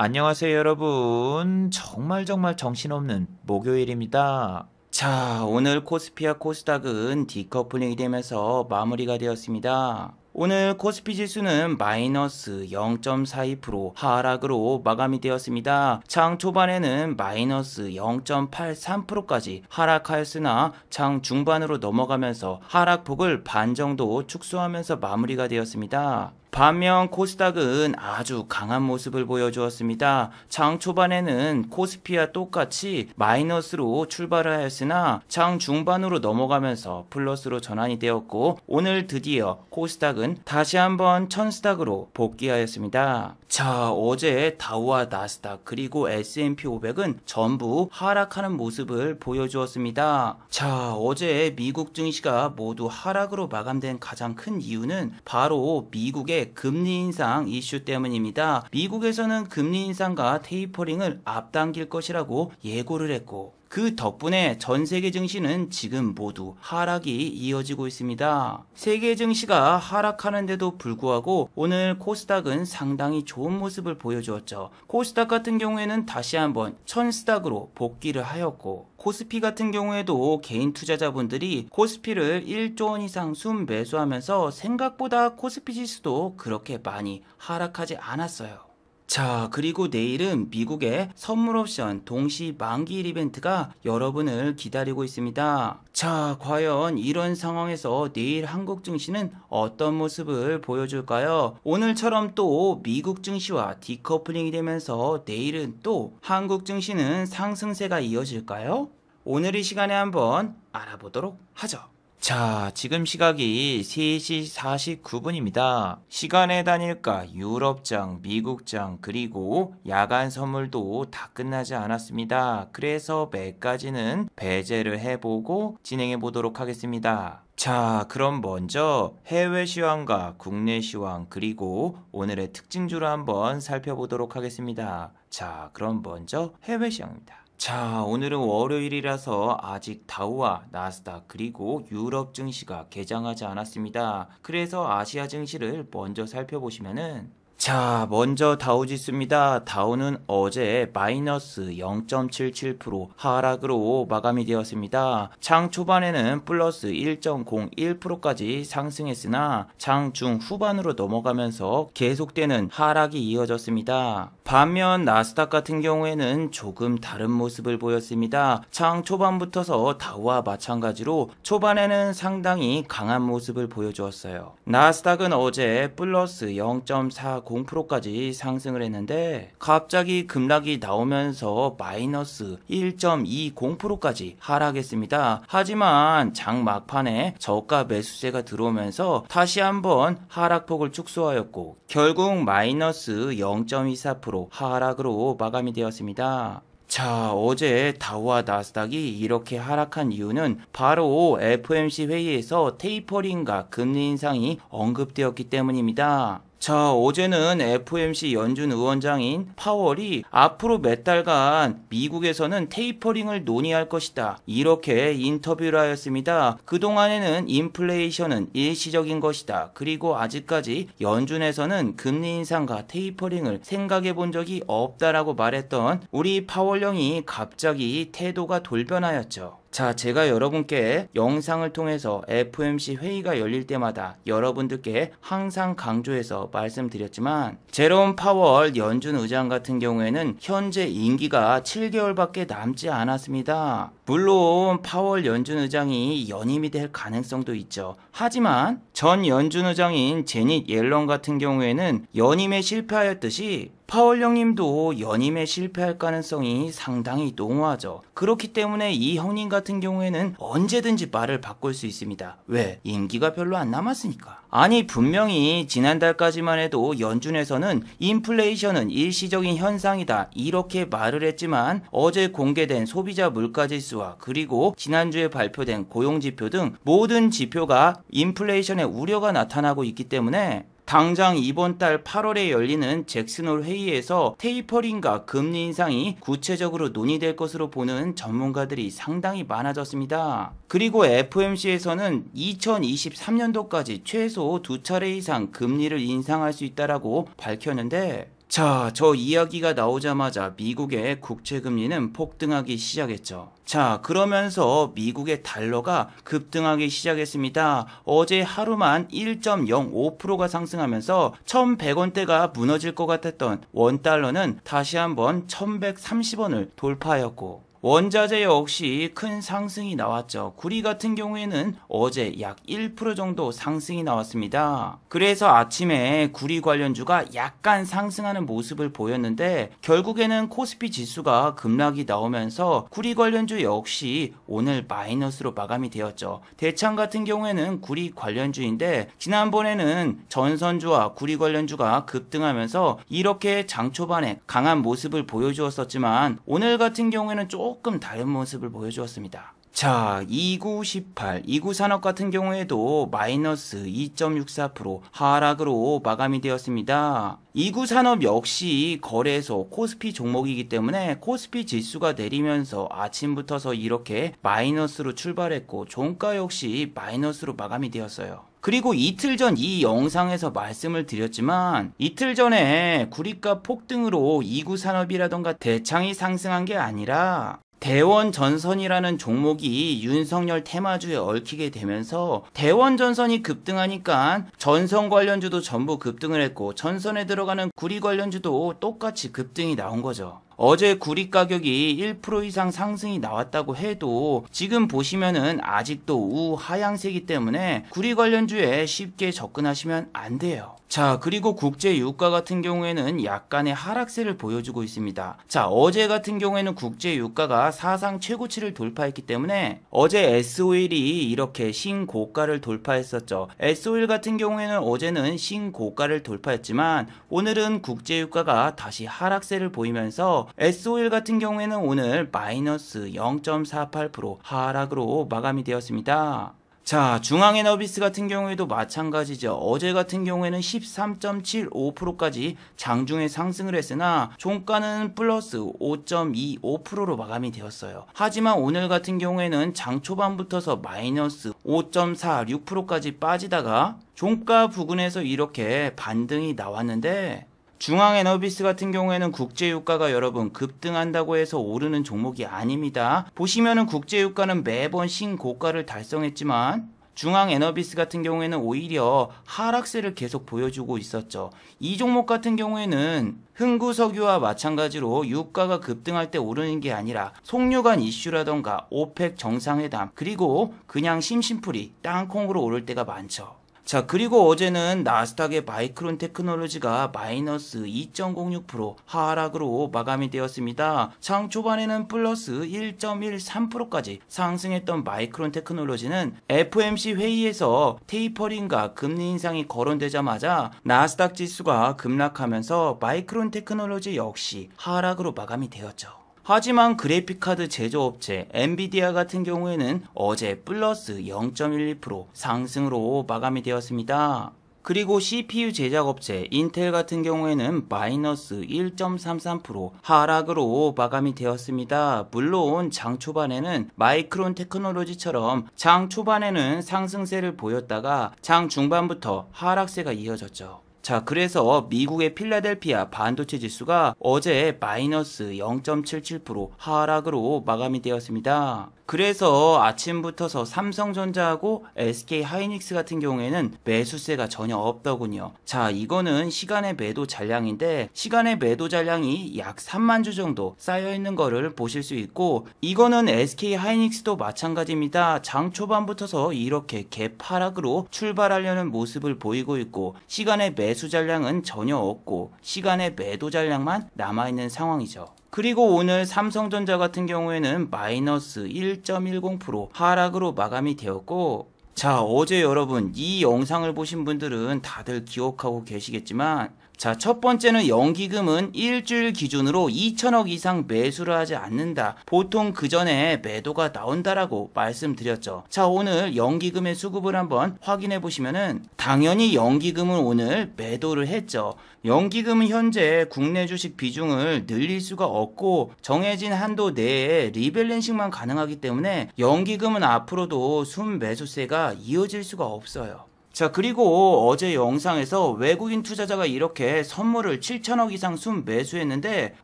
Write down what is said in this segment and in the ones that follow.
안녕하세요, 여러분. 정말 정신없는 목요일입니다. 자, 오늘 코스피와 코스닥은 디커플링이 되면서 마무리가 되었습니다. 오늘 코스피 지수는 마이너스 0.42% 하락으로 마감이 되었습니다. 장 초반에는 마이너스 0.83%까지 하락하였으나 장 중반으로 넘어가면서 하락폭을 반 정도 축소하면서 마무리가 되었습니다. 반면 코스닥은 아주 강한 모습을 보여주었습니다. 장 초반에는 코스피와 똑같이 마이너스로 출발을 하였으나 장 중반으로 넘어가면서 플러스로 전환이 되었고, 오늘 드디어 코스닥은 다시 한번 천스닥으로 복귀하였습니다. 자, 어제 다우와 나스닥 그리고 S&P 500은 전부 하락하는 모습을 보여주었습니다. 자, 어제 미국 증시가 모두 하락으로 마감된 가장 큰 이유는 바로 미국의 금리 인상 이슈 때문입니다. 미국에서는 금리 인상과 테이퍼링을 앞당길 것이라고 예고를 했고, 그 덕분에 전 세계 증시는 지금 모두 하락이 이어지고 있습니다. 세계 증시가 하락하는데도 불구하고 오늘 코스닥은 상당히 좋은 모습을 보여주었죠. 코스닥 같은 경우에는 다시 한번 천스닥으로 복귀를 하였고, 코스피 같은 경우에도 개인 투자자분들이 코스피를 1조 원 이상 순매수하면서 생각보다 코스피 지수도 그렇게 많이 하락하지 않았어요. 자, 그리고 내일은 미국의 선물 옵션 동시 만기일 이벤트가 여러분을 기다리고 있습니다. 자, 과연 이런 상황에서 내일 한국 증시는 어떤 모습을 보여줄까요? 오늘처럼 또 미국 증시와 디커플링이 되면서 내일은 또 한국 증시는 상승세가 이어질까요? 오늘 이 시간에 한번 알아보도록 하죠. 자, 지금 시각이 3시 49분입니다. 시간의 단일가 유럽장, 미국장, 그리고 야간 선물도 다 끝나지 않았습니다. 그래서 매까지는 배제를 해보고 진행해 보도록 하겠습니다. 자, 그럼 먼저 해외 시황과 국내 시황 그리고 오늘의 특징주를 한번 살펴보도록 하겠습니다. 자, 그럼 먼저 해외 시황입니다. 자, 오늘은 월요일이라서 아직 다우와 나스닥 그리고 유럽 증시가 개장하지 않았습니다. 그래서 아시아 증시를 먼저 살펴보시면은, 자, 먼저 다우지수입니다. 다우는 어제 마이너스 0.77% 하락으로 마감이 되었습니다. 장 초반에는 플러스 1.01%까지 상승했으나 장 중후반으로 넘어가면서 계속되는 하락이 이어졌습니다. 반면 나스닥 같은 경우에는 조금 다른 모습을 보였습니다. 장 초반부터서 다우와 마찬가지로 초반에는 상당히 강한 모습을 보여주었어요. 나스닥은 어제 플러스 0.40%까지 상승을 했는데 갑자기 급락이 나오면서 마이너스 1.20%까지 하락했습니다. 하지만 장 막판에 저가 매수세가 들어오면서 다시 한번 하락폭을 축소하였고 결국 마이너스 0.24% 하락으로 마감이 되었습니다. 자, 어제 다우와 나스닥이 이렇게 하락한 이유는 바로 FOMC 회의에서 테이퍼링과 금리 인상이 언급되었기 때문입니다. 자, 어제는 FOMC 연준 의원장인 파월이 앞으로 몇 달간 미국에서는 테이퍼링을 논의할 것이다, 이렇게 인터뷰를 하였습니다. 그동안에는 인플레이션은 일시적인 것이다, 그리고 아직까지 연준에서는 금리 인상과 테이퍼링을 생각해 본 적이 없다라고 말했던 우리 파월 형이 갑자기 태도가 돌변하였죠. 자, 제가 여러분께 영상을 통해서 FOMC 회의가 열릴 때마다 여러분들께 항상 강조해서 말씀드렸지만, 제롬 파월 연준 의장 같은 경우에는 현재 임기가 7개월밖에 남지 않았습니다. 물론 파월 연준 의장이 연임이 될 가능성도 있죠. 하지만 전 연준 의장인 제닛 옐런 같은 경우에는 연임에 실패하였듯이 파월 형님도 연임에 실패할 가능성이 상당히 농후하죠. 그렇기 때문에 이 형님 같은 경우에는 언제든지 말을 바꿀 수 있습니다. 왜? 임기가 별로 안 남았으니까. 아니, 분명히 지난달까지만 해도 연준에서는 인플레이션은 일시적인 현상이다, 이렇게 말을 했지만 어제 공개된 소비자 물가지수와 그리고 지난주에 발표된 고용지표 등 모든 지표가 인플레이션의 우려가 나타나고 있기 때문에 당장 이번 달 8월에 열리는 잭슨홀 회의에서 테이퍼링과 금리 인상이 구체적으로 논의될 것으로 보는 전문가들이 상당히 많아졌습니다. 그리고 FOMC에서는 2023년도까지 최소 2차례 이상 금리를 인상할 수 있다라고 밝혔는데, 자, 저 이야기가 나오자마자 미국의 국채금리는 폭등하기 시작했죠. 자, 그러면서 미국의 달러가 급등하기 시작했습니다. 어제 하루만 1.05%가 상승하면서 1,100원대가 무너질 것 같았던 원달러는 다시 한번 1,130원을 돌파하였고, 원자재 역시 큰 상승이 나왔죠. 구리 같은 경우에는 어제 약 1% 정도 상승이 나왔습니다. 그래서 아침에 구리 관련주가 약간 상승하는 모습을 보였는데 결국에는 코스피 지수가 급락이 나오면서 구리 관련주 역시 오늘 마이너스로 마감이 되었죠. 대창 같은 경우에는 구리 관련주인데 지난번에는 전선주와 구리 관련주가 급등하면서 이렇게 장 초반에 강한 모습을 보여주었었지만 오늘 같은 경우에는 조금 다른 모습을 보여주었습니다. 자, 2918, 29산업 같은 경우에도 마이너스 2.64% 하락으로 마감이 되었습니다. 29산업 역시 거래소 코스피 종목이기 때문에 코스피 지수가 내리면서 아침부터서 이렇게 마이너스로 출발했고 종가 역시 마이너스로 마감이 되었어요. 그리고 이틀 전 이 영상에서 말씀을 드렸지만 이틀 전에 구리값 폭등으로 29산업이라던가 대창이 상승한 게 아니라 대원전선이라는 종목이 윤석열 테마주에 얽히게 되면서 대원전선이 급등하니까 전선 관련주도 전부 급등을 했고 전선에 들어가는 구리 관련주도 똑같이 급등이 나온 거죠. 어제 구리 가격이 1% 이상 상승이 나왔다고 해도 지금 보시면은 아직도 우하향세이기 때문에 구리 관련주에 쉽게 접근하시면 안 돼요. 자, 그리고 국제 유가 같은 경우에는 약간의 하락세를 보여주고 있습니다. 자, 어제 같은 경우에는 국제 유가가 사상 최고치를 돌파했기 때문에 어제 S-오일이 이렇게 신고가를 돌파했었죠. S-오일 같은 경우에는 어제는 신고가를 돌파했지만 오늘은 국제 유가가 다시 하락세를 보이면서 S-오일 같은 경우에는 오늘 마이너스 0.48% 하락으로 마감이 되었습니다. 자, 중앙에너비스 같은 경우에도 마찬가지죠. 어제 같은 경우에는 13.75%까지 장중에 상승을 했으나 종가는 플러스 5.25%로 마감이 되었어요. 하지만 오늘 같은 경우에는 장 초반부터서 마이너스 5.46%까지 빠지다가 종가 부근에서 이렇게 반등이 나왔는데 중앙에너비스 같은 경우에는 국제유가가 여러분 급등한다고 해서 오르는 종목이 아닙니다. 보시면은 국제유가는 매번 신고가를 달성했지만 중앙에너비스 같은 경우에는 오히려 하락세를 계속 보여주고 있었죠. 이 종목 같은 경우에는 흥구석유와 마찬가지로 유가가 급등할 때 오르는 게 아니라 송유관 이슈라던가 오펙 정상회담 그리고 그냥 심심풀이 땅콩으로 오를 때가 많죠. 자, 그리고 어제는 나스닥의 마이크론 테크놀로지가 마이너스 2.06% 하락으로 마감이 되었습니다. 장 초반에는 플러스 1.13%까지 상승했던 마이크론 테크놀로지는 FOMC 회의에서 테이퍼링과 금리 인상이 거론되자마자 나스닥 지수가 급락하면서 마이크론 테크놀로지 역시 하락으로 마감이 되었죠. 하지만 그래픽카드 제조업체 엔비디아 같은 경우에는 어제 플러스 0.12% 상승으로 마감이 되었습니다. 그리고 CPU 제작업체 인텔 같은 경우에는 마이너스 1.33% 하락으로 마감이 되었습니다. 물론 장 초반에는 마이크론 테크놀로지처럼 장 초반에는 상승세를 보였다가 장 중반부터 하락세가 이어졌죠. 자, 그래서 미국의 필라델피아 반도체 지수가 어제 마이너스 0.77% 하락으로 마감이 되었습니다. 그래서 아침부터서 삼성전자하고 SK하이닉스 같은 경우에는 매수세가 전혀 없더군요. 자, 이거는 시간의 매도 잔량인데 시간의 매도 잔량이 약 3만 주 정도 쌓여 있는 거를 보실 수 있고 이거는 SK하이닉스도 마찬가지입니다. 장 초반부터서 이렇게 갭하락으로 출발하려는 모습을 보이고 있고 시간의 매수 잔량은 전혀 없고 시간의 매도 잔량만 남아있는 상황이죠. 그리고 오늘 삼성전자 같은 경우에는 마이너스 1.10% 하락으로 마감이 되었고 자, 어제 여러분 이 영상을 보신 분들은 다들 기억하고 계시겠지만 자, 첫 번째는 연기금은 일주일 기준으로 2천억 이상 매수를 하지 않는다. 보통 그 전에 매도가 나온다라고 말씀드렸죠. 자, 오늘 연기금의 수급을 한번 확인해 보시면은 당연히 연기금은 오늘 매도를 했죠. 연기금은 현재 국내 주식 비중을 늘릴 수가 없고 정해진 한도 내에 리밸런싱만 가능하기 때문에 연기금은 앞으로도 순매수세가 이어질 수가 없어요. 자, 그리고 어제 영상에서 외국인 투자자가 이렇게 선물을 7천억 이상 순 매수했는데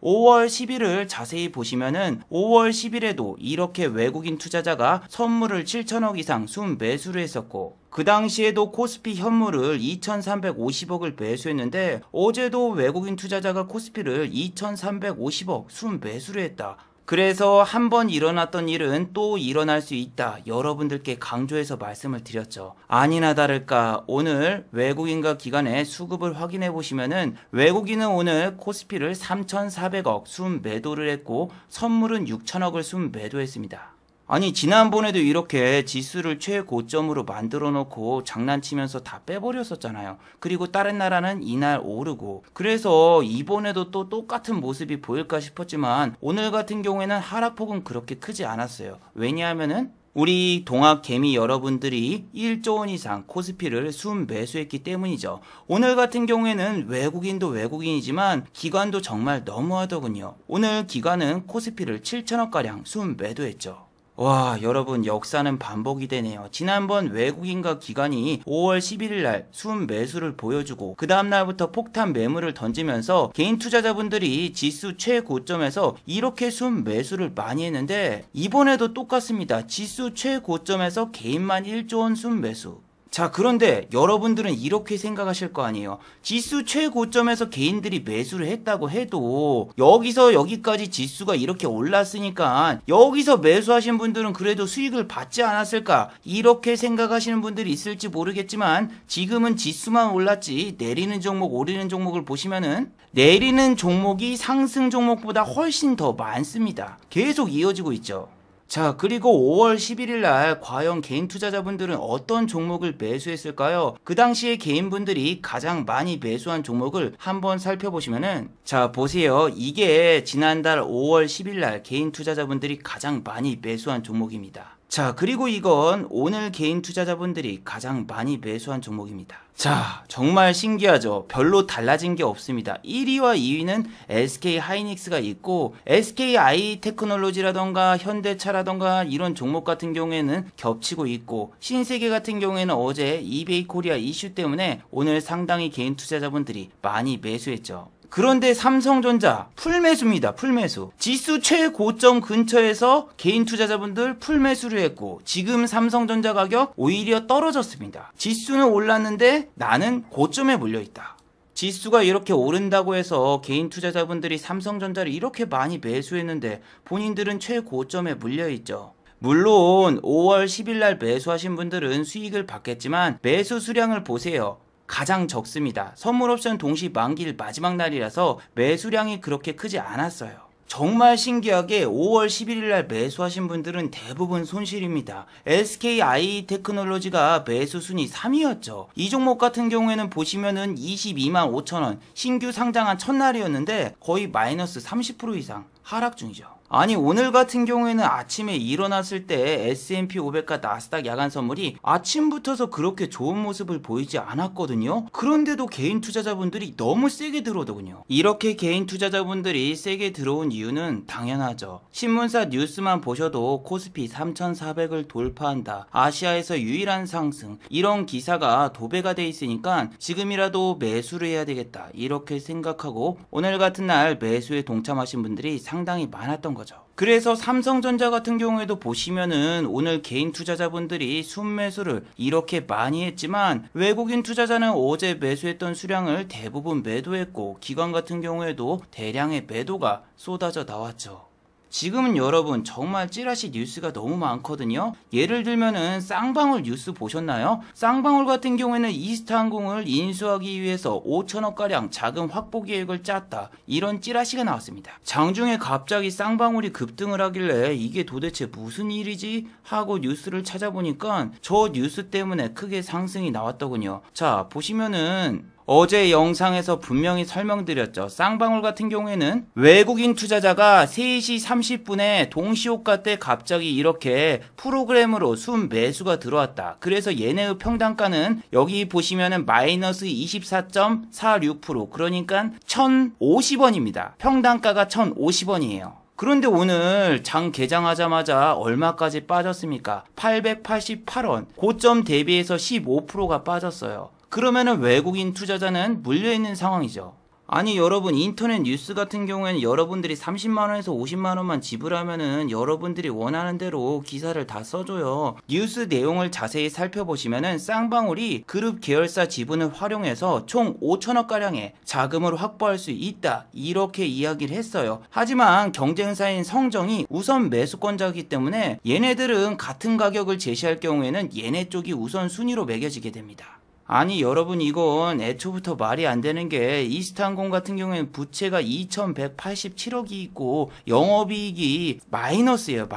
5월 10일을 자세히 보시면은 5월 10일에도 이렇게 외국인 투자자가 선물을 7천억 이상 순 매수를 했었고, 그 당시에도 코스피 현물을 2,350억을 매수했는데 어제도 외국인 투자자가 코스피를 2,350억 순 매수를 했다. 그래서 한번 일어났던 일은 또 일어날 수 있다, 여러분들께 강조해서 말씀을 드렸죠. 아니나 다를까 오늘 외국인과 기관의 수급을 확인해 보시면은 외국인은 오늘 코스피를 3,400억 순 매도를 했고 선물은 6천억을 순 매도했습니다. 아니, 지난번에도 이렇게 지수를 최고점으로 만들어 놓고 장난치면서 다 빼버렸었잖아요. 그리고 다른 나라는 이날 오르고, 그래서 이번에도 또 똑같은 모습이 보일까 싶었지만 오늘 같은 경우에는 하락폭은 그렇게 크지 않았어요. 왜냐하면은 우리 동학 개미 여러분들이 1조 원 이상 코스피를 순 매수했기 때문이죠. 오늘 같은 경우에는 외국인도 외국인이지만 기관도 정말 너무하더군요. 오늘 기관은 코스피를 7천억가량 순 매도했죠. 와, 여러분, 역사는 반복이 되네요. 지난번 외국인과 기관이 5월 11일 날 순 매수를 보여주고 그 다음날부터 폭탄 매물을 던지면서 개인 투자자분들이 지수 최고점에서 이렇게 순 매수를 많이 했는데 이번에도 똑같습니다. 지수 최고점에서 개인만 1조 원 순 매수. 자, 그런데 여러분들은 이렇게 생각하실 거 아니에요. 지수 최고점에서 개인들이 매수를 했다고 해도 여기서 여기까지 지수가 이렇게 올랐으니까 여기서 매수하신 분들은 그래도 수익을 받지 않았을까, 이렇게 생각하시는 분들이 있을지 모르겠지만 지금은 지수만 올랐지 내리는 종목, 오르는 종목을 보시면은 내리는 종목이 상승 종목보다 훨씬 더 많습니다. 계속 이어지고 있죠. 자, 그리고 5월 11일 날 과연 개인 투자자분들은 어떤 종목을 매수했을까요? 그 당시에 개인분들이 가장 많이 매수한 종목을 한번 살펴보시면은, 자, 보세요. 이게 지난달 5월 10일 날 개인 투자자분들이 가장 많이 매수한 종목입니다. 자, 그리고 이건 오늘 개인 투자자분들이 가장 많이 매수한 종목입니다. 자, 정말 신기하죠? 별로 달라진 게 없습니다. 1위와 2위는 SK 하이닉스가 있고 SKI 테크놀로지라던가 현대차라던가 이런 종목 같은 경우에는 겹치고 있고, 신세계 같은 경우에는 어제 이베이 코리아 이슈 때문에 오늘 상당히 개인 투자자분들이 많이 매수했죠. 그런데 삼성전자 풀매수입니다. 풀매수. 지수 최고점 근처에서 개인 투자자분들 풀매수를 했고 지금 삼성전자 가격 오히려 떨어졌습니다. 지수는 올랐는데 나는 고점에 몰려있다. 지수가 이렇게 오른다고 해서 개인 투자자분들이 삼성전자를 이렇게 많이 매수했는데 본인들은 최고점에 물려있죠. 물론 5월 10일 날 매수하신 분들은 수익을 받겠지만 매수 수량을 보세요. 가장 적습니다. 선물옵션 동시 만기일 마지막 날이라서 매수량이 그렇게 크지 않았어요. 정말 신기하게 5월 11일 날 매수하신 분들은 대부분 손실입니다. SKI 테크놀로지가 매수 순위 3위였죠. 이 종목 같은 경우에는 보시면은 22만 5천 원 신규 상장한 첫날이었는데 거의 마이너스 30% 이상 하락 중이죠. 아니, 오늘 같은 경우에는 아침에 일어났을 때 S&P 500과 나스닥 야간 선물이 아침부터서 그렇게 좋은 모습을 보이지 않았거든요. 그런데도 개인 투자자분들이 너무 세게 들어오더군요. 이렇게 개인 투자자분들이 세게 들어온 이유는 당연하죠. 신문사 뉴스만 보셔도 코스피 3,400을 돌파한다, 아시아에서 유일한 상승, 이런 기사가 도배가 돼 있으니까 지금이라도 매수를 해야 되겠다, 이렇게 생각하고 오늘 같은 날 매수에 동참하신 분들이 상당히 많았던 거죠. 그래서 삼성전자 같은 경우에도 보시면은 오늘 개인 투자자분들이 순매수를 이렇게 많이 했지만 외국인 투자자는 어제 매수했던 수량을 대부분 매도했고 기관 같은 경우에도 대량의 매도가 쏟아져 나왔죠. 지금은 여러분 정말 찌라시 뉴스가 너무 많거든요. 예를 들면은 쌍방울 뉴스 보셨나요? 쌍방울 같은 경우에는 이스타항공을 인수하기 위해서 5천억가량 자금 확보 계획을 짰다, 이런 찌라시가 나왔습니다. 장중에 갑자기 쌍방울이 급등을 하길래 이게 도대체 무슨 일이지 하고 뉴스를 찾아보니까 저 뉴스 때문에 크게 상승이 나왔더군요. 자, 보시면은 어제 영상에서 분명히 설명드렸죠. 쌍방울 같은 경우에는 외국인 투자자가 3시 30분에 동시호가 때 갑자기 이렇게 프로그램으로 순 매수가 들어왔다. 그래서 얘네의 평단가는 여기 보시면은 마이너스 24.46%, 그러니까 1,050원입니다. 평단가가 1,050원이에요. 그런데 오늘 장 개장하자마자 얼마까지 빠졌습니까? 888원. 고점 대비해서 15%가 빠졌어요. 그러면은 외국인 투자자는 물려있는 상황이죠. 아니 여러분, 인터넷 뉴스 같은 경우에는 여러분들이 30만원에서 50만원만 지불하면은 여러분들이 원하는 대로 기사를 다 써줘요. 뉴스 내용을 자세히 살펴보시면은 쌍방울이 그룹 계열사 지분을 활용해서 총 5천억가량의 자금을 확보할 수 있다, 이렇게 이야기를 했어요. 하지만 경쟁사인 성정이 우선 매수권자이기 때문에 얘네들은 같은 가격을 제시할 경우에는 얘네 쪽이 우선 순위로 매겨지게 됩니다. 아니 여러분, 이건 애초부터 말이 안 되는 게, 이스타항공 같은 경우에는 부채가 2187억이 있고 영업이익이 마이너스예요.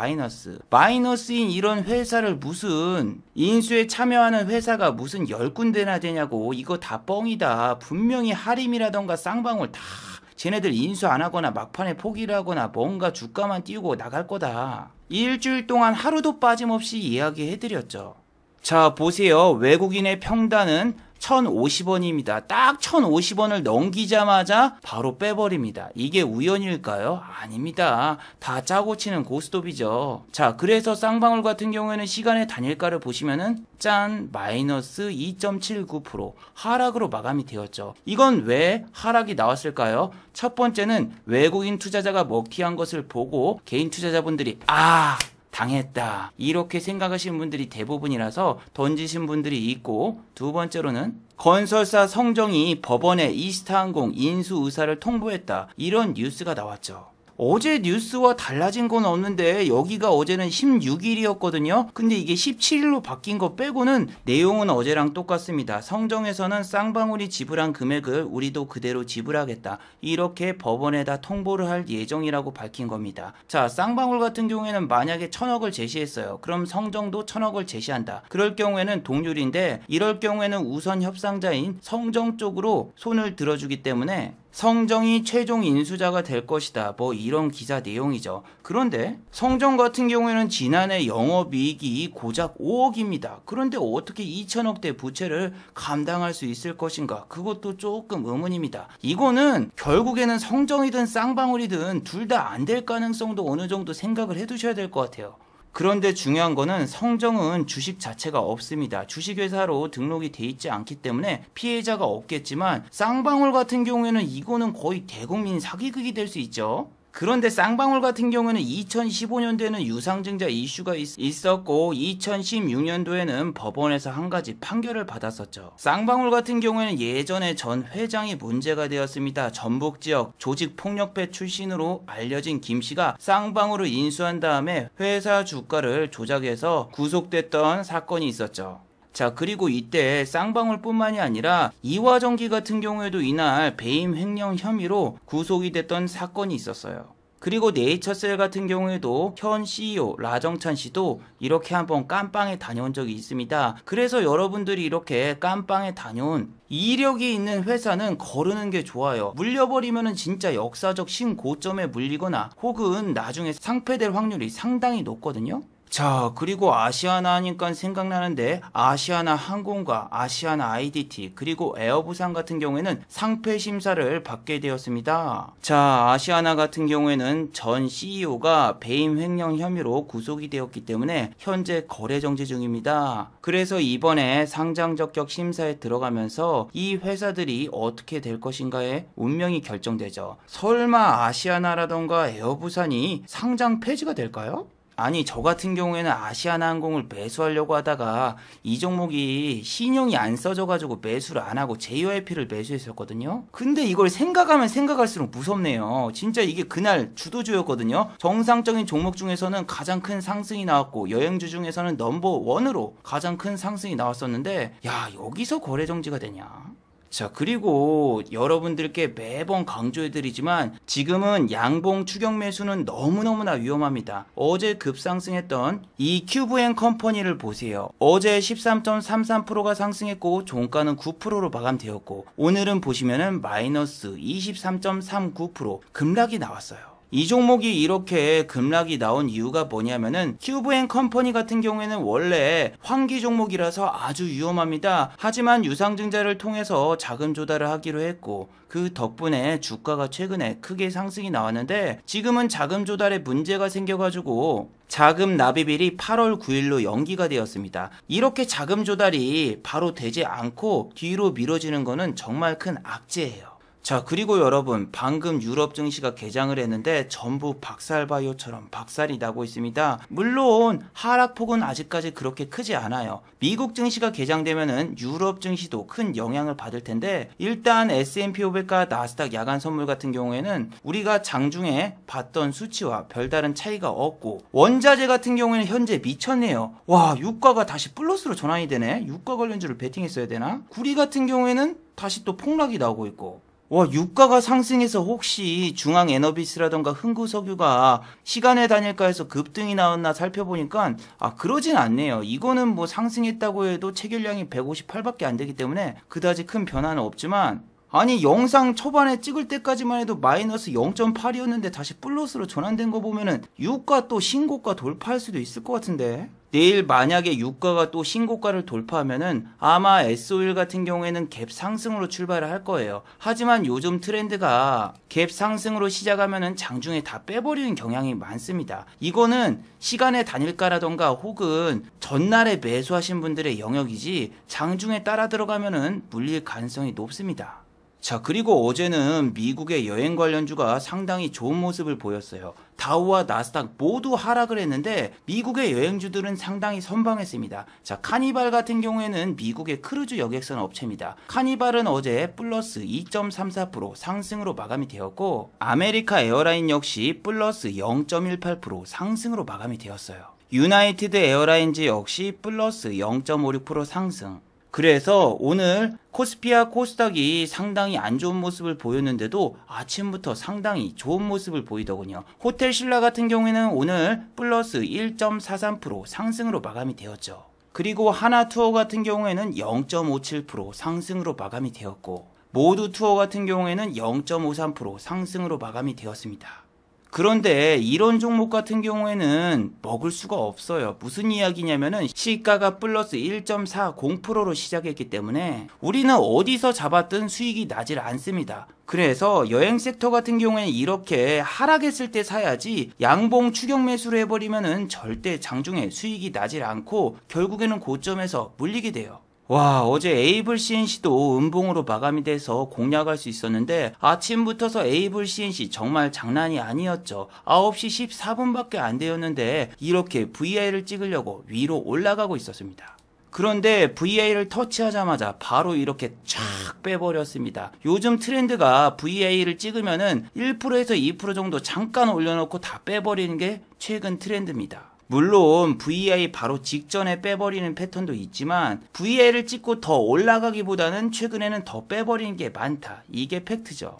마이너스인 이런 회사를 무슨 인수에 참여하는 회사가 무슨 10군데나 되냐고. 이거 다 뻥이다. 분명히 하림이라던가 쌍방울 다 쟤네들 인수 안 하거나 막판에 포기를 하거나 뭔가 주가만 띄우고 나갈 거다. 일주일 동안 하루도 빠짐없이 이야기해드렸죠. 자 보세요. 외국인의 평단은 1,050원입니다. 딱 1,050원을 넘기자마자 바로 빼버립니다. 이게 우연일까요? 아닙니다. 다 짜고 치는 고스톱이죠. 자, 그래서 쌍방울 같은 경우에는 시간의 단일가를 보시면은 짠, 마이너스 2.79% 하락으로 마감이 되었죠. 이건 왜 하락이 나왔을까요? 첫 번째는 외국인 투자자가 먹튀한 것을 보고 개인 투자자분들이 당했다, 이렇게 생각하시는 분들이 대부분이라서 던지신 분들이 있고, 두 번째로는 건설사 성정이 법원에 이스타항공 인수 의사를 통보했다, 이런 뉴스가 나왔죠. 어제 뉴스와 달라진 건 없는데 여기가 어제는 16일이었거든요. 근데 이게 17일로 바뀐 거 빼고는 내용은 어제랑 똑같습니다. 성정에서는 쌍방울이 지불한 금액을 우리도 그대로 지불하겠다, 이렇게 법원에다 통보를 할 예정이라고 밝힌 겁니다. 자, 쌍방울 같은 경우에는 만약에 1,000억을 제시했어요. 그럼 성정도 1,000억을 제시한다. 그럴 경우에는 동률인데, 이럴 경우에는 우선 협상자인 성정 쪽으로 손을 들어주기 때문에 성정이 최종 인수자가 될 것이다, 뭐 이런 기사 내용이죠. 그런데 성정 같은 경우에는 지난해 영업이익이 고작 5억입니다. 그런데 어떻게 2천억대 부채를 감당할 수 있을 것인가, 그것도 조금 의문입니다. 이거는 결국에는 성정이든 쌍방울이든 둘 다 안 될 가능성도 어느 정도 생각을 해두셔야 될 것 같아요. 그런데 중요한 거는 성정은 주식 자체가 없습니다. 주식회사로 등록이 돼 있지 않기 때문에 피해자가 없겠지만, 쌍방울 같은 경우에는 이거는 거의 대국민 사기극이 될 수 있죠. 그런데 쌍방울 같은 경우는 2015년도에는 유상증자 이슈가 있었고 2016년도에는 법원에서 한 가지 판결을 받았었죠. 쌍방울 같은 경우에는 예전에 전 회장이 문제가 되었습니다. 전북지역 조직폭력배 출신으로 알려진 김씨가 쌍방울을 인수한 다음에 회사 주가를 조작해서 구속됐던 사건이 있었죠. 자, 그리고 이때 쌍방울 뿐만이 아니라 이화전기 같은 경우에도 이날 배임 횡령 혐의로 구속이 됐던 사건이 있었어요. 그리고 네이처셀 같은 경우에도 현 CEO 라정찬 씨도 이렇게 한번 깜빵에 다녀온 적이 있습니다. 그래서 여러분들이 이렇게 깜빵에 다녀온 이력이 있는 회사는 거르는 게 좋아요. 물려버리면은 진짜 역사적 신고점에 물리거나 혹은 나중에 상폐될 확률이 상당히 높거든요. 자, 그리고 아시아나 하니까 생각나는데, 아시아나 항공과 아시아나 IDT 그리고 에어부산 같은 경우에는 상폐 심사를 받게 되었습니다. 자, 아시아나 같은 경우에는 전 CEO가 배임 횡령 혐의로 구속이 되었기 때문에 현재 거래 정지 중입니다. 그래서 이번에 상장 적격 심사에 들어가면서 이 회사들이 어떻게 될 것인가에 운명이 결정되죠. 설마 아시아나라던가 에어부산이 상장 폐지가 될까요? 아니, 저 같은 경우에는 아시아나항공을 매수하려고 하다가 이 종목이 신용이 안 써져가지고 매수를 안 하고 JYP를 매수했었거든요. 근데 이걸 생각하면 생각할수록 무섭네요. 진짜 이게 그날 주도주였거든요. 정상적인 종목 중에서는 가장 큰 상승이 나왔고 여행주 중에서는 넘버1으로 가장 큰 상승이 나왔었는데, 야, 여기서 거래 정지가 되냐? 자, 그리고 여러분들께 매번 강조해드리지만 지금은 양봉 추격 매수는 너무너무나 위험합니다. 어제 급상승했던 이 큐브앤 컴퍼니를 보세요. 어제 13.33%가 상승했고 종가는 9%로 마감되었고, 오늘은 보시면은 마이너스 23.39% 급락이 나왔어요. 이 종목이 이렇게 급락이 나온 이유가 뭐냐면은 큐브앤컴퍼니 같은 경우에는 원래 환기 종목이라서 아주 위험합니다. 하지만 유상증자를 통해서 자금 조달을 하기로 했고 그 덕분에 주가가 최근에 크게 상승이 나왔는데 지금은 자금 조달에 문제가 생겨가지고 자금 납입일이 8월 9일로 연기가 되었습니다. 이렇게 자금 조달이 바로 되지 않고 뒤로 미뤄지는 것은 정말 큰 악재예요. 자, 그리고 여러분, 방금 유럽 증시가 개장을 했는데 전부 박살바이오처럼 박살이 나고 있습니다. 물론 하락폭은 아직까지 그렇게 크지 않아요. 미국 증시가 개장되면은 유럽 증시도 큰 영향을 받을 텐데 일단 S&P 500과 나스닥 야간 선물 같은 경우에는 우리가 장중에 봤던 수치와 별다른 차이가 없고 원자재 같은 경우에는 현재 미쳤네요. 와, 유가가 다시 플러스로 전환이 되네. 유가 관련주를 베팅했어야 되나? 구리 같은 경우에는 다시 또 폭락이 나오고 있고 와, 유가가 상승해서 혹시 중앙에너비스라던가 흥구석유가 시간의 단일가에서 급등이 나왔나 살펴보니까 그러진 않네요. 이거는 뭐 상승했다고 해도 체결량이 158밖에 안 되기 때문에 그다지 큰 변화는 없지만 아니 영상 초반에 찍을 때까지만 해도 마이너스 0.8이었는데 다시 플러스로 전환된 거 보면은 유가 또 신고가 돌파할 수도 있을 것 같은데 내일 만약에 유가가 또 신고가를 돌파하면은 아마 S-오일 같은 경우에는 갭 상승으로 출발을 할 거예요. 하지만 요즘 트렌드가 갭 상승으로 시작하면은 장중에 다 빼버리는 경향이 많습니다. 이거는 시간의 단일가라던가 혹은 전날에 매수하신 분들의 영역이지 장중에 따라 들어가면은 물릴 가능성이 높습니다. 자, 그리고 어제는 미국의 여행 관련주가 상당히 좋은 모습을 보였어요. 다우와 나스닥 모두 하락을 했는데 미국의 여행주들은 상당히 선방했습니다. 자, 카니발 같은 경우에는 미국의 크루즈 여객선 업체입니다. 카니발은 어제 플러스 2.34% 상승으로 마감이 되었고 아메리카 에어라인 역시 플러스 0.18% 상승으로 마감이 되었어요. 유나이티드 에어라인즈 역시 플러스 0.56% 상승. 그래서 오늘 코스피와 코스닥이 상당히 안 좋은 모습을 보였는데도 아침부터 상당히 좋은 모습을 보이더군요. 호텔신라 같은 경우에는 오늘 플러스 1.43% 상승으로 마감이 되었죠. 그리고 하나투어 같은 경우에는 0.57% 상승으로 마감이 되었고 모두투어 같은 경우에는 0.53% 상승으로 마감이 되었습니다. 그런데 이런 종목 같은 경우에는 먹을 수가 없어요. 무슨 이야기냐면은 시가가 플러스 1.40%로 시작했기 때문에 우리는 어디서 잡았든 수익이 나질 않습니다. 그래서 여행 섹터 같은 경우에는 이렇게 하락했을 때 사야지 양봉 추격 매수를 해버리면은 절대 장중에 수익이 나질 않고 결국에는 고점에서 물리게 돼요. 와, 어제 에이블 CNC도 음봉으로 마감이 돼서 공략할 수 있었는데 아침부터서 에이블 CNC 정말 장난이 아니었죠. 9시 14분밖에 안 되었는데 이렇게 VI를 찍으려고 위로 올라가고 있었습니다. 그런데 VI를 터치하자마자 바로 이렇게 쫙 빼버렸습니다. 요즘 트렌드가 VI를 찍으면은 1%에서 2% 정도 잠깐 올려놓고 다 빼버리는 게 최근 트렌드입니다. 물론 VI 바로 직전에 빼버리는 패턴도 있지만 VI를 찍고 더 올라가기보다는 최근에는 더 빼버리는 게 많다. 이게 팩트죠.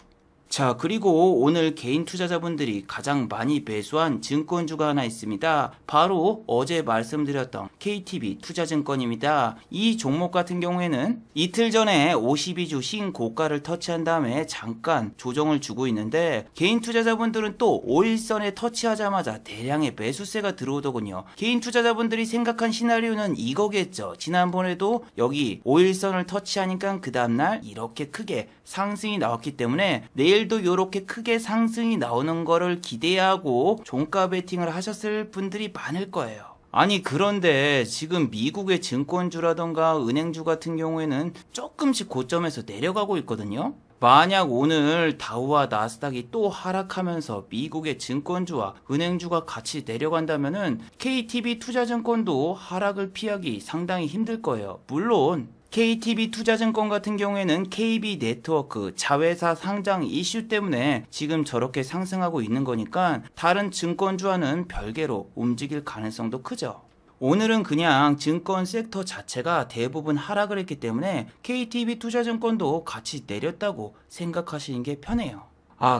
자, 그리고 오늘 개인 투자자분들이 가장 많이 매수한 증권주가 하나 있습니다. 바로 어제 말씀드렸던 KTB 투자증권입니다. 이 종목 같은 경우에는 이틀 전에 52주 신고가를 터치한 다음에 잠깐 조정을 주고 있는데 개인 투자자분들은 또 5일선에 터치하자마자 대량의 매수세가 들어오더군요. 개인 투자자분들이 생각한 시나리오는 이거겠죠. 지난번에도 여기 5일선을 터치하니까 그 다음날 이렇게 크게 상승이 나왔기 때문에 내일도 이렇게 크게 상승이 나오는 거를 기대하고 종가 베팅을 하셨을 분들이 많을 거예요. 아니 그런데 지금 미국의 증권주라던가 은행주 같은 경우에는 조금씩 고점에서 내려가고 있거든요. 만약 오늘 다우와 나스닥이 또 하락하면서 미국의 증권주와 은행주가 같이 내려간다면은 KTB 투자증권도 하락을 피하기 상당히 힘들 거예요. 물론 KTB 투자증권 같은 경우에는 KB네트워크 자회사 상장 이슈 때문에 지금 저렇게 상승하고 있는 거니까 다른 증권주와는 별개로 움직일 가능성도 크죠. 오늘은 그냥 증권 섹터 자체가 대부분 하락을 했기 때문에 KTB 투자증권도 같이 내렸다고 생각하시는 게 편해요.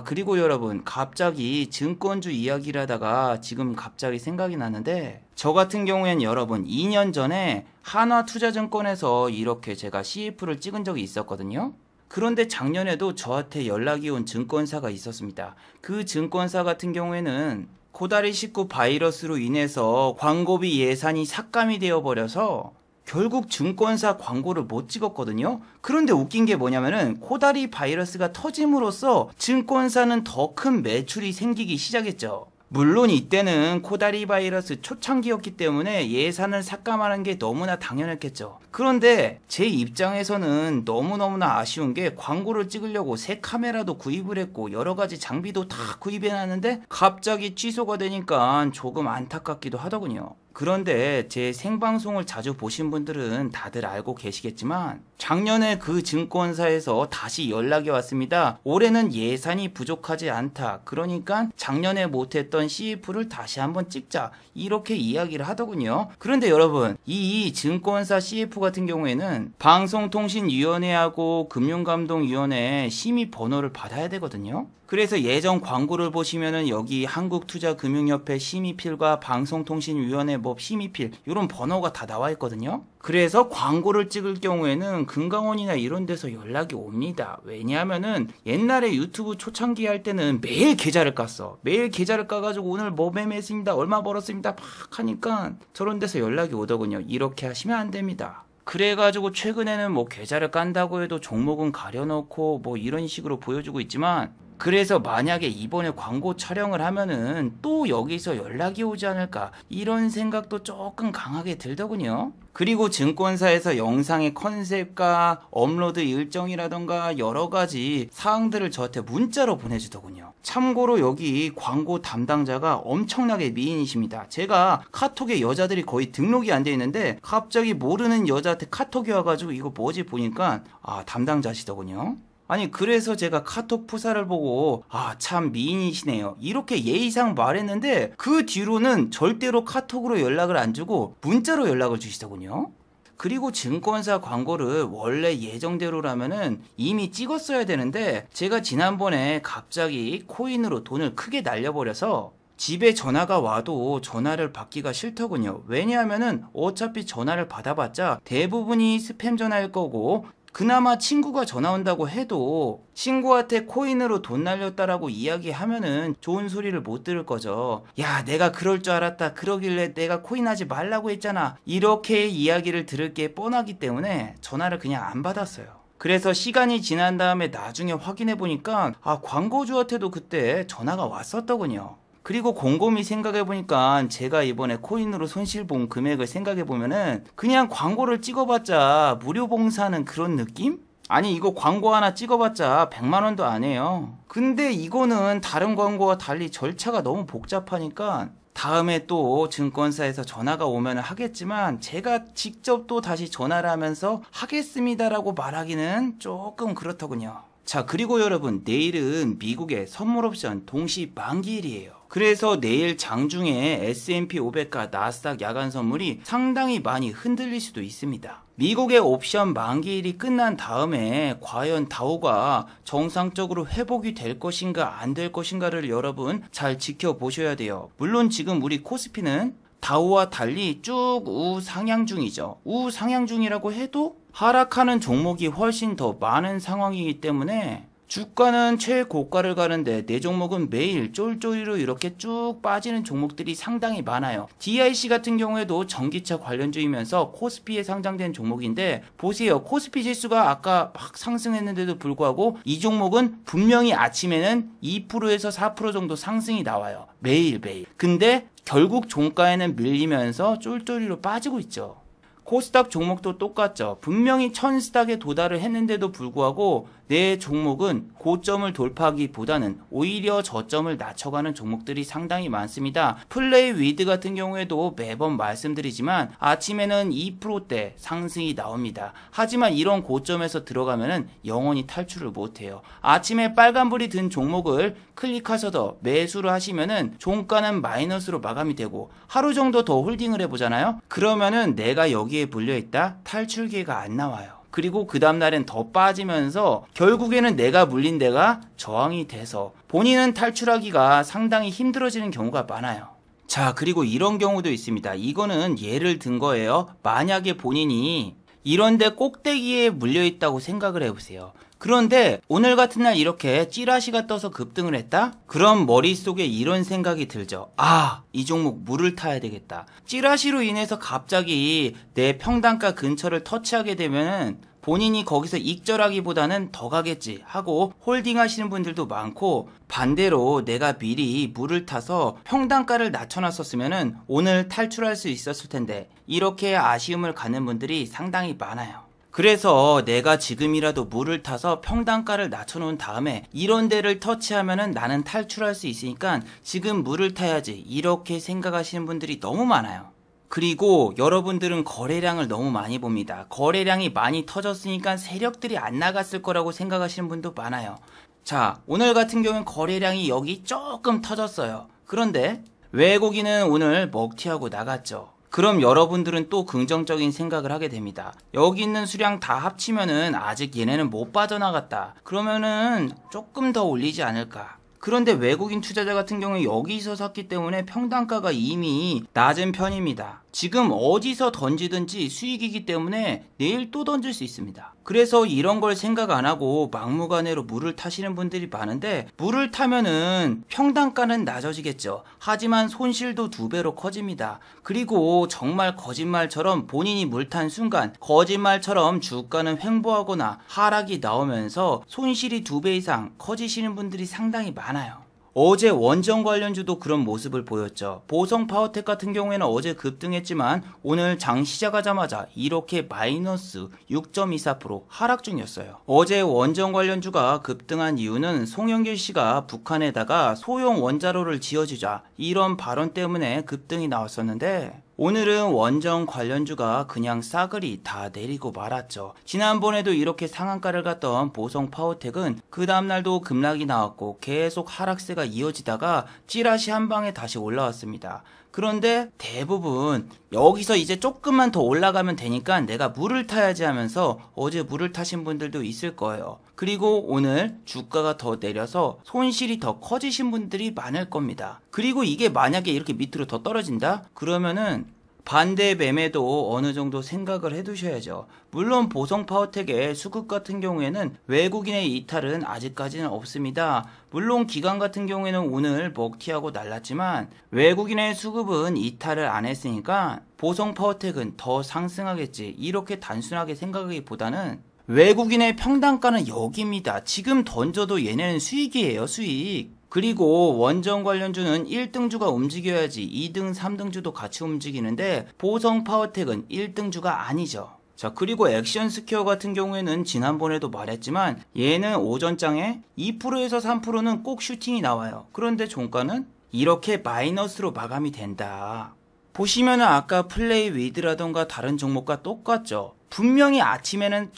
그리고 여러분, 갑자기 증권주 이야기를 하다가 지금 갑자기 생각이 나는데 저 같은 경우에는 여러분 2년 전에 한화투자증권에서 이렇게 제가 CF를 찍은 적이 있었거든요. 그런데 작년에도 저한테 연락이 온 증권사가 있었습니다. 그 증권사 같은 경우에는 코다리19 바이러스로 인해서 광고비 예산이 삭감이 되어버려서 결국 증권사 광고를 못 찍었거든요. 그런데 웃긴 게 뭐냐면은 코다리 바이러스가 터짐으로써 증권사는 더 큰 매출이 생기기 시작했죠. 물론 이때는 코다리 바이러스 초창기였기 때문에 예산을 삭감하는 게 너무나 당연했겠죠. 그런데 제 입장에서는 너무너무나 아쉬운 게 광고를 찍으려고 새 카메라도 구입을 했고 여러 가지 장비도 다 구입해 놨는데 갑자기 취소가 되니까 조금 안타깝기도 하더군요. 그런데 제 생방송을 자주 보신 분들은 다들 알고 계시겠지만 작년에 그 증권사에서 다시 연락이 왔습니다. 올해는 예산이 부족하지 않다. 그러니까 작년에 못했던 CF를 다시 한번 찍자. 이렇게 이야기를 하더군요. 그런데 여러분, 이 증권사 CF 같은 경우에는 방송통신위원회하고 금융감독위원회 심의 번호를 받아야 되거든요. 그래서 예전 광고를 보시면은 여기 한국투자금융협회 심의필과 방송통신위원회법 심의필 이런 번호가 다 나와 있거든요. 그래서 광고를 찍을 경우에는 금강원이나 이런 데서 연락이 옵니다. 왜냐하면은 옛날에 유튜브 초창기 할 때는 매일 계좌를 깠어. 매일 계좌를 까가지고 오늘 뭐 매매했습니다. 얼마 벌었습니다. 막 하니까 저런 데서 연락이 오더군요. 이렇게 하시면 안 됩니다. 그래가지고 최근에는 뭐 계좌를 깐다고 해도 종목은 가려놓고 뭐 이런 식으로 보여주고 있지만 그래서 만약에 이번에 광고 촬영을 하면은 또 여기서 연락이 오지 않을까 이런 생각도 조금 강하게 들더군요. 그리고 증권사에서 영상의 컨셉과 업로드 일정이라던가 여러 가지 사항들을 저한테 문자로 보내주더군요. 참고로 여기 광고 담당자가 엄청나게 미인이십니다. 제가 카톡에 여자들이 거의 등록이 안 돼 있는데 갑자기 모르는 여자한테 카톡이 와가지고 이거 뭐지 보니까 담당자시더군요. 아니 그래서 제가 카톡 프사를 보고 참 미인이시네요 이렇게 예의상 말했는데 그 뒤로는 절대로 카톡으로 연락을 안 주고 문자로 연락을 주시더군요. 그리고 증권사 광고를 원래 예정대로라면은 이미 찍었어야 되는데 제가 지난번에 갑자기 코인으로 돈을 크게 날려버려서 집에 전화가 와도 전화를 받기가 싫더군요. 왜냐하면은 어차피 전화를 받아봤자 대부분이 스팸 전화일 거고 그나마 친구가 전화 온다고 해도 친구한테 코인으로 돈 날렸다라고 이야기하면은 좋은 소리를 못 들을 거죠. 야, 내가 그럴 줄 알았다. 그러길래 내가 코인 하지 말라고 했잖아. 이렇게 이야기를 들을 게 뻔하기 때문에 전화를 그냥 안 받았어요. 그래서 시간이 지난 다음에 나중에 확인해 보니까 광고주한테도 그때 전화가 왔었더군요. 그리고 곰곰이 생각해보니까 제가 이번에 코인으로 손실 본 금액을 생각해보면은 그냥 광고를 찍어봤자 무료 봉사하는 그런 느낌? 아니 이거 광고 하나 찍어봤자 100만원도 안 해요. 근데 이거는 다른 광고와 달리 절차가 너무 복잡하니까 다음에 또 증권사에서 전화가 오면 하겠지만 제가 직접 또 다시 전화를 하면서 하겠습니다라고 말하기는 조금 그렇더군요. 자, 그리고 여러분 내일은 미국의 선물 옵션 동시 만기일이에요. 그래서 내일 장중에 S&P 500과 나스닥 야간 선물이 상당히 많이 흔들릴 수도 있습니다. 미국의 옵션 만기일이 끝난 다음에 과연 다우가 정상적으로 회복이 될 것인가 안 될 것인가를 여러분 잘 지켜보셔야 돼요. 물론 지금 우리 코스피는 다우와 달리 쭉 우상향 중이죠. 우상향 중이라고 해도 하락하는 종목이 훨씬 더 많은 상황이기 때문에 주가는 최고가를 가는데 내 종목은 매일 쫄쫄이로 이렇게 쭉 빠지는 종목들이 상당히 많아요. DIC 같은 경우에도 전기차 관련주이면서 코스피에 상장된 종목인데 보세요. 코스피 지수가 아까 막 상승했는데도 불구하고 이 종목은 분명히 아침에는 2%에서 4% 정도 상승이 나와요. 매일매일. 근데 결국 종가에는 밀리면서 쫄쫄이로 빠지고 있죠. 코스닥 종목도 똑같죠. 분명히 1000스닥에 도달을 했는데도 불구하고 내 종목은 고점을 돌파하기보다는 오히려 저점을 낮춰가는 종목들이 상당히 많습니다. 플레이 위드 같은 경우에도 매번 말씀드리지만 아침에는 2%대 상승이 나옵니다. 하지만 이런 고점에서 들어가면은 영원히 탈출을 못해요. 아침에 빨간불이 든 종목을 클릭하셔서 매수를 하시면은 종가는 마이너스로 마감이 되고 하루 정도 더 홀딩을 해보잖아요. 그러면은 내가 여기에 물려있다 탈출 기회가 안 나와요. 그리고 그 다음날엔 더 빠지면서 결국에는 내가 물린 데가 저항이 돼서 본인은 탈출하기가 상당히 힘들어지는 경우가 많아요. 자, 그리고 이런 경우도 있습니다. 이거는 예를 든 거예요. 만약에 본인이 이런데 꼭대기에 물려있다고 생각을 해보세요. 그런데 오늘 같은 날 이렇게 찌라시가 떠서 급등을 했다? 그럼 머릿속에 이런 생각이 들죠. 아, 이 종목 물을 타야 되겠다. 찌라시로 인해서 갑자기 내 평단가 근처를 터치하게 되면은 본인이 거기서 익절하기보다는 더 가겠지 하고 홀딩 하시는 분들도 많고, 반대로 내가 미리 물을 타서 평단가를 낮춰놨었으면은 오늘 탈출할 수 있었을 텐데, 이렇게 아쉬움을 갖는 분들이 상당히 많아요. 그래서 내가 지금이라도 물을 타서 평단가를 낮춰놓은 다음에 이런 데를 터치하면은 나는 탈출할 수 있으니까 지금 물을 타야지, 이렇게 생각하시는 분들이 너무 많아요. 그리고 여러분들은 거래량을 너무 많이 봅니다. 거래량이 많이 터졌으니까 세력들이 안 나갔을 거라고 생각하시는 분도 많아요. 자, 오늘 같은 경우는 거래량이 여기 조금 터졌어요. 그런데 외국인은 오늘 먹튀하고 나갔죠. 그럼 여러분들은 또 긍정적인 생각을 하게 됩니다. 여기 있는 수량 다 합치면은 아직 얘네는 못 빠져나갔다. 그러면은 조금 더 올리지 않을까. 그런데 외국인 투자자 같은 경우는 여기서 샀기 때문에 평단가가 이미 낮은 편입니다. 지금 어디서 던지든지 수익이기 때문에 내일 또 던질 수 있습니다. 그래서 이런 걸 생각 안 하고 막무가내로 물을 타시는 분들이 많은데, 물을 타면은 평단가는 낮아지겠죠. 하지만 손실도 2배로 커집니다. 그리고 정말 거짓말처럼 본인이 물 탄 순간 거짓말처럼 주가는 횡보하거나 하락이 나오면서 손실이 2배 이상 커지시는 분들이 상당히 많아요. 어제 원전 관련주도 그런 모습을 보였죠. 보성 파워텍 같은 경우에는 어제 급등했지만 오늘 장 시작하자마자 이렇게 마이너스 6.24% 하락 중이었어요. 어제 원전 관련주가 급등한 이유는 송영길 씨가 북한에다가 소형 원자로를 지어주자, 이런 발언 때문에 급등이 나왔었는데, 오늘은 원전 관련주가 그냥 싸그리 다 내리고 말았죠. 지난번에도 이렇게 상한가를 갔던 보성 파워텍은 그 다음날도 급락이 나왔고 계속 하락세가 이어지다가 찌라시 한 방에 다시 올라왔습니다. 그런데 대부분 여기서 이제 조금만 더 올라가면 되니까 내가 물을 타야지 하면서 어제 물을 타신 분들도 있을 거예요. 그리고 오늘 주가가 더 내려서 손실이 더 커지신 분들이 많을 겁니다. 그리고 이게 만약에 이렇게 밑으로 더 떨어진다? 그러면은 반대 매매도 어느 정도 생각을 해두셔야죠. 물론 보성 파워텍의 수급 같은 경우에는 외국인의 이탈은 아직까지는 없습니다. 물론 기관 같은 경우에는 오늘 먹튀하고 날랐지만 외국인의 수급은 이탈을 안 했으니까 보성 파워텍은 더 상승하겠지, 이렇게 단순하게 생각하기보다는 외국인의 평단가는 여기입니다. 지금 던져도 얘네는 수익이에요, 수익. 그리고 원전 관련주는 1등주가 움직여야지 2등, 3등주도 같이 움직이는데 보성 파워텍은 1등주가 아니죠. 자, 그리고 액션스퀘어 같은 경우에는 지난번에도 말했지만 얘는 오전장에 2%에서 3%는 꼭 슈팅이 나와요. 그런데 종가는 이렇게 마이너스로 마감이 된다. 보시면은 아까 플레이 위드라던가 다른 종목과 똑같죠. 분명히 아침에는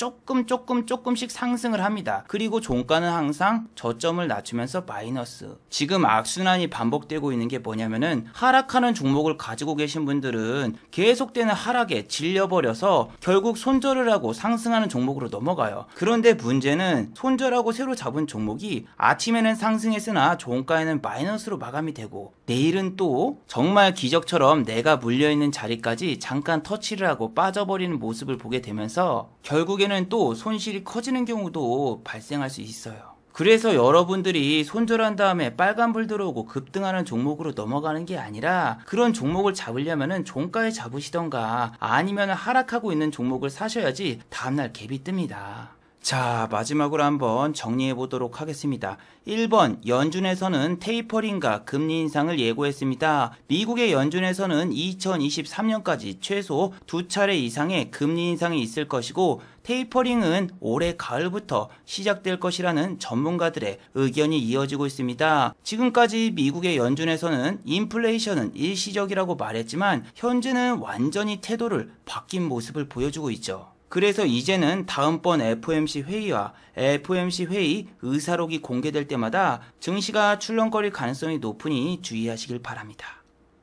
조금씩 상승을 합니다. 그리고 종가는 항상 저점을 낮추면서 마이너스. 지금 악순환이 반복되고 있는 게 뭐냐면은 하락하는 종목을 가지고 계신 분들은 계속되는 하락에 질려버려서 결국 손절을 하고 상승하는 종목으로 넘어가요. 그런데 문제는 손절하고 새로 잡은 종목이 아침에는 상승했으나 종가에는 마이너스로 마감이 되고 내일은 또 정말 기적처럼 내가 물려있는 자리까지 잠깐 터치를 하고 빠져버리는 모습을 보게 되면서 결국에는 또 손실이 커지는 경우도 발생할 수 있어요. 그래서 여러분들이 손절한 다음에 빨간불 들어오고 급등하는 종목으로 넘어가는 게 아니라 그런 종목을 잡으려면은 종가에 잡으시던가 아니면 하락하고 있는 종목을 사셔야지 다음날 갭이 뜹니다. 자, 마지막으로 한번 정리해 보도록 하겠습니다. 1번, 연준에서는 테이퍼링과 금리 인상을 예고했습니다. 미국의 연준에서는 2023년까지 최소 2차례 이상의 금리 인상이 있을 것이고 테이퍼링은 올해 가을부터 시작될 것이라는 전문가들의 의견이 이어지고 있습니다. 지금까지 미국의 연준에서는 인플레이션은 일시적이라고 말했지만 현재는 완전히 태도를 바뀐 모습을 보여주고 있죠. 그래서 이제는 다음번 FOMC 회의와 FOMC 회의 의사록이 공개될 때마다 증시가 출렁거릴 가능성이 높으니 주의하시길 바랍니다.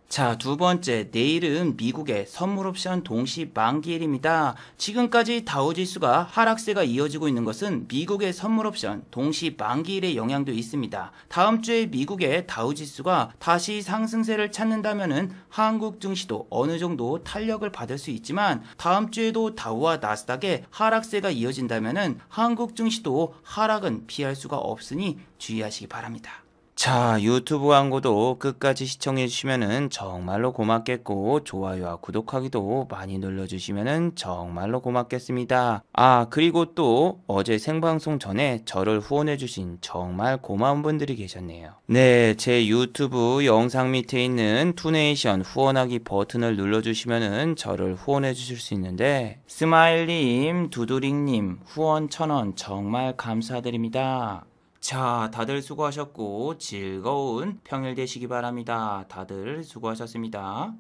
자, 두 번째, 내일은 미국의 선물 옵션 동시 만기일입니다. 지금까지 다우지수가 하락세가 이어지고 있는 것은 미국의 선물 옵션 동시 만기일의 영향도 있습니다. 다음 주에 미국의 다우지수가 다시 상승세를 찾는다면은 한국 증시도 어느 정도 탄력을 받을 수 있지만 다음 주에도 다우와 나스닥의 하락세가 이어진다면은 한국 증시도 하락은 피할 수가 없으니 주의하시기 바랍니다. 자, 유튜브 광고도 끝까지 시청해주시면 정말로 고맙겠고 좋아요와 구독하기도 많이 눌러주시면 정말로 고맙겠습니다. 아, 그리고 또 어제 생방송 전에 저를 후원해주신 정말 고마운 분들이 계셨네요. 네, 제 유튜브 영상 밑에 있는 투네이션 후원하기 버튼을 눌러주시면 저를 후원해주실 수 있는데 스마일님, 두두링님 후원 1000원 정말 감사드립니다. 자, 다들 수고하셨고 즐거운 평일 되시기 바랍니다. 다들 수고하셨습니다.